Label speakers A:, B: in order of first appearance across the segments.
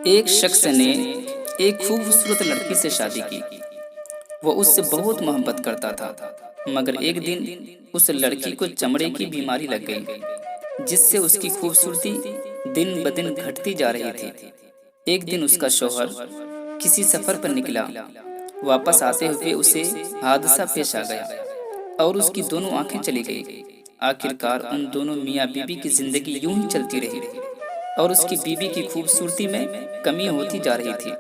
A: ایک شخص نے ایک خوبصورت لڑکی سے شادی کی۔ وہ اس سے بہت محبت کرتا تھا، مگر ایک دن اس لڑکی کو چمڑے کی بیماری لگ گئی، جس سے اس کی خوبصورتی دن بدن گھٹتی جا رہی تھی۔ ایک دن اس کا شوہر کسی سفر پر نکلا۔ واپس آتے ہوئے اسے حادثہ پیش آ گیا اور اس کی دونوں آنکھیں چلی گئی۔ آخرکار ان دونوں میاں بیوی کی زندگی یوں ہی چلتی رہی اور اس کی بیوی کی خوبصورتی میں کمی ہوتی جا رہی تھی،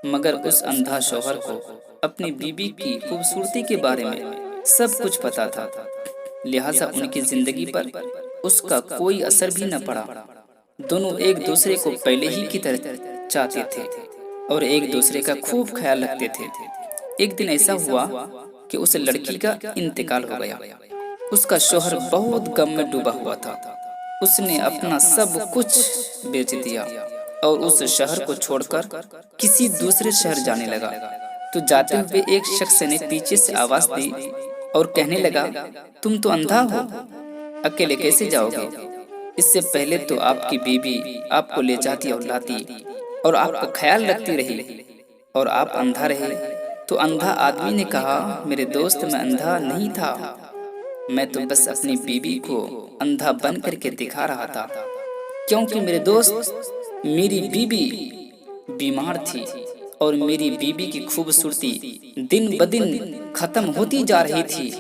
A: مگر اس اندھا شوہر کو اپنی بیوی کی خوبصورتی کے بارے میں سب کچھ پتا تھا، لہٰذا ان کی زندگی پر اس کا کوئی اثر بھی نہ پڑا۔ دونوں ایک دوسرے کو پہلے ہی کی طرح چاہتے تھے اور ایک دوسرے کا خوب خیال رکھتے تھے۔ ایک دن ایسا ہوا کہ اس لڑکی کا انتقال ہو گیا۔ اس کا شوہر بہت غم میں ڈوبا ہوا تھا۔ اس نے اپنا سب کچھ بیچ دیا اور اس شہر کو چھوڑ کر کسی دوسرے شہر جانے لگا۔ تو جاتے ہوئے ایک شخص نے پیچھے سے آواز دی اور کہنے لگا، تم تو اندھا ہو، اکیلے کیسے جاؤ گے؟ اس سے پہلے تو آپ کی بیوی آپ کو لے جاتی اور لاتی اور آپ کا خیال رکھتی رہی، اور آپ اندھا رہے۔ تو اندھا آدمی نے کہا، میرے دوست میں اندھا نہیں تھا، میں تو بس اپنی بیوی کو اندھا بن کر کے دکھا رہا تھا، کیونکہ میرے دوست میری بیوی بیمار تھی اور میری بیوی کی خوبصورتی دن بدن ختم ہوتی جا رہی تھی،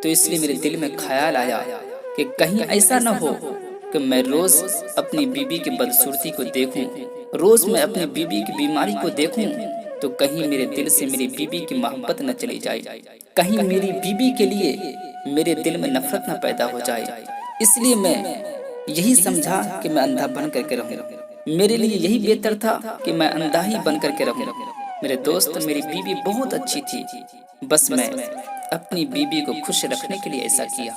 A: تو اس لیے میرے دل میں خیال آیا کہ کہیں ایسا نہ ہو کہ میں روز اپنی بیوی کی بدصورتی کو دیکھوں، روز میں اپنی بیوی کی بیماری کو دیکھوں، تو کہیں میرے دل سے میری بیوی کی محبت نہ چلی جائے، کہیں میری بیوی کے لیے میرے دل میں نفرت نہ پیدا ہو جائے۔ اس لیے میں یہی سمجھا کہ میں اندھا بن کر کے رہوں، میرے لیے یہی بہتر تھا کہ میں اندھا ہی بن کر کے رہوں۔ میرے دوست میری بیوی بہت اچھی تھی، بس میں اپنی بیوی کو خوش رکھنے کے لیے ایسا کیا۔